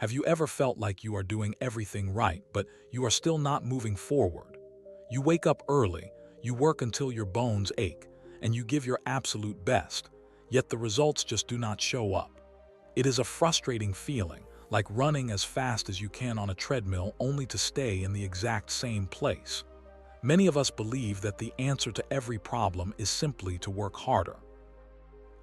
Have you ever felt like you are doing everything right, but you are still not moving forward? You wake up early, you work until your bones ache, and you give your absolute best, yet the results just do not show up. It is a frustrating feeling, like running as fast as you can on a treadmill only to stay in the exact same place. Many of us believe that the answer to every problem is simply to work harder.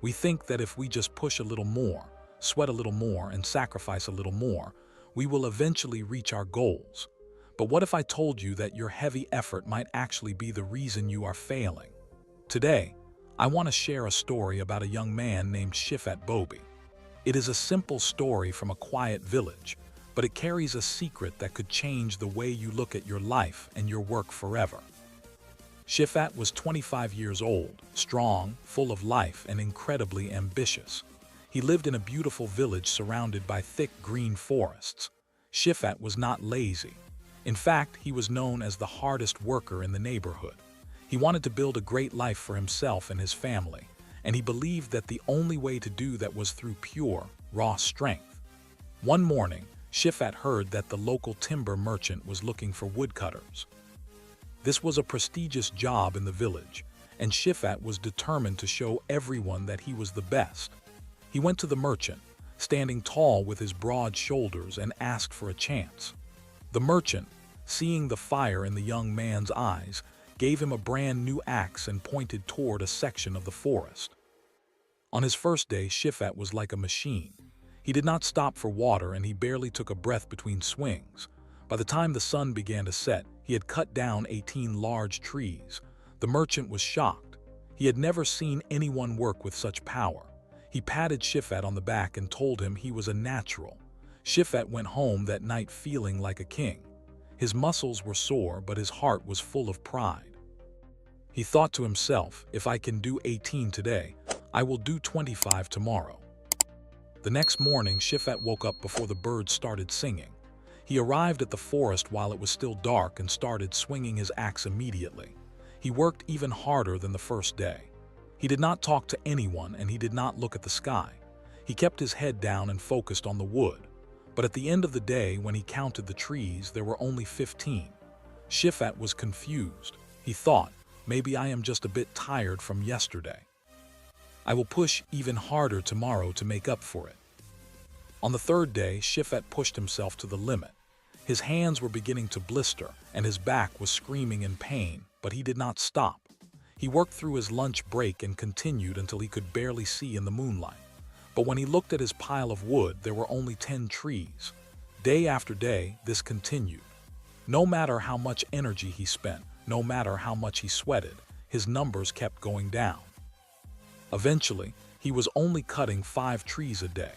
We think that if we just push a little more, sweat a little more, and sacrifice a little more, we will eventually reach our goals. But what if I told you that your heavy effort might actually be the reason you are failing? Today, I want to share a story about a young man named Shifat Bobi. It is a simple story from a quiet village, but it carries a secret that could change the way you look at your life and your work forever. Shifat was 25 years old, strong, full of life, and incredibly ambitious. He lived in a beautiful village surrounded by thick green forests. Shifat was not lazy. In fact, he was known as the hardest worker in the neighborhood. He wanted to build a great life for himself and his family, and he believed that the only way to do that was through pure, raw strength. One morning, Shifat heard that the local timber merchant was looking for woodcutters. This was a prestigious job in the village, and Shifat was determined to show everyone that he was the best. He went to the merchant, standing tall with his broad shoulders, and asked for a chance. The merchant, seeing the fire in the young man's eyes, gave him a brand new axe and pointed toward a section of the forest. On his first day, Shifat was like a machine. He did not stop for water, and he barely took a breath between swings. By the time the sun began to set, he had cut down 18 large trees. The merchant was shocked. He had never seen anyone work with such power. He patted Shifat on the back and told him he was a natural. Shifat went home that night feeling like a king. His muscles were sore, but his heart was full of pride. He thought to himself, if I can do 18 today, I will do 25 tomorrow. The next morning, Shifat woke up before the birds started singing. He arrived at the forest while it was still dark and started swinging his axe immediately. He worked even harder than the first day. He did not talk to anyone, and he did not look at the sky. He kept his head down and focused on the wood. But at the end of the day, when he counted the trees, there were only 15. Shifat was confused. He thought, maybe I am just a bit tired from yesterday. I will push even harder tomorrow to make up for it. On the third day, Shifat pushed himself to the limit. His hands were beginning to blister, and his back was screaming in pain, but he did not stop. He worked through his lunch break and continued until he could barely see in the moonlight. But when he looked at his pile of wood, there were only 10 trees. Day after day, this continued. No matter how much energy he spent, no matter how much he sweated, his numbers kept going down. Eventually, he was only cutting 5 trees a day,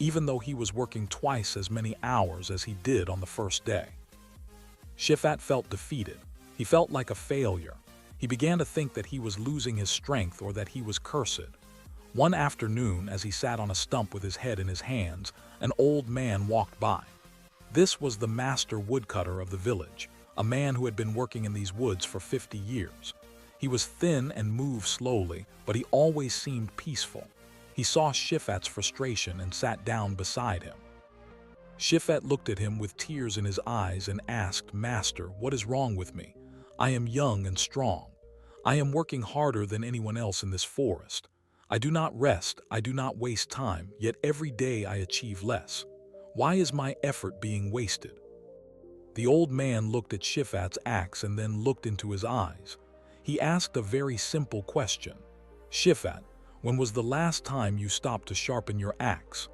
even though he was working twice as many hours as he did on the first day. Shifat felt defeated. He felt like a failure. He began to think that he was losing his strength or that he was cursed. One afternoon, as he sat on a stump with his head in his hands, an old man walked by. This was the master woodcutter of the village, a man who had been working in these woods for 50 years. He was thin and moved slowly, but he always seemed peaceful. He saw Shifat's frustration and sat down beside him. Shifat looked at him with tears in his eyes and asked, "Master, what is wrong with me? I am young and strong. I am working harder than anyone else in this forest. I do not rest, I do not waste time, yet every day I achieve less. Why is my effort being wasted?" The old man looked at Shifat's axe and then looked into his eyes. He asked a very simple question. "Shifat, when was the last time you stopped to sharpen your axe?"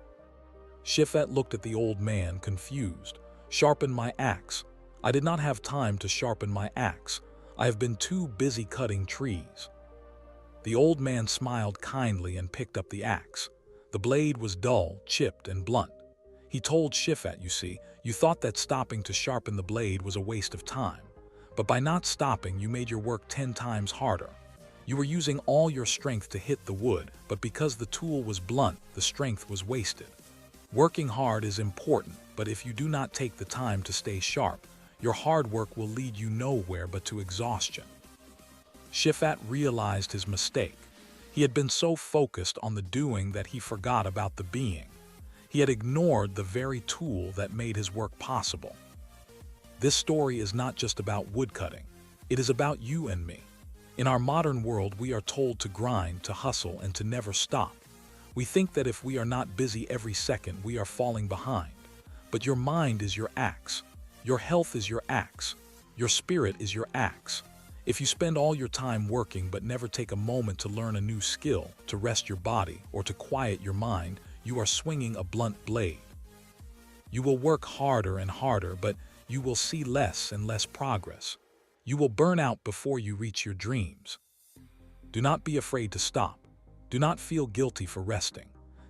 Shifat looked at the old man, confused. "Sharpen my axe? I did not have time to sharpen my axe. I have been too busy cutting trees." The old man smiled kindly and picked up the axe. The blade was dull, chipped, and blunt. He told Shifat, "You see, you thought that stopping to sharpen the blade was a waste of time. But by not stopping, you made your work 10 times harder. You were using all your strength to hit the wood, but because the tool was blunt, the strength was wasted. Working hard is important, but if you do not take the time to stay sharp, your hard work will lead you nowhere but to exhaustion." Shifat realized his mistake. He had been so focused on the doing that he forgot about the being. He had ignored the very tool that made his work possible. This story is not just about woodcutting. It is about you and me. In our modern world, we are told to grind, to hustle, and to never stop. We think that if we are not busy every second, we are falling behind. But your mind is your axe. Your health is your axe. Your spirit is your axe. If you spend all your time working but never take a moment to learn a new skill, to rest your body, or to quiet your mind, you are swinging a blunt blade. You will work harder and harder, but you will see less and less progress. You will burn out before you reach your dreams. Do not be afraid to stop. Do not feel guilty for resting.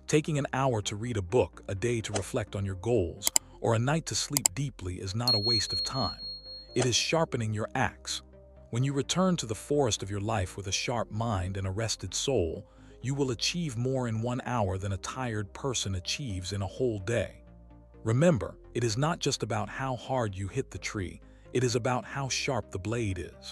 Taking an hour to read a book, a day to reflect on your goals, or a night to sleep deeply is not a waste of time. It is sharpening your axe. When you return to the forest of your life with a sharp mind and a rested soul, you will achieve more in 1 hour than a tired person achieves in a whole day. Remember, it is not just about how hard you hit the tree, it is about how sharp the blade is.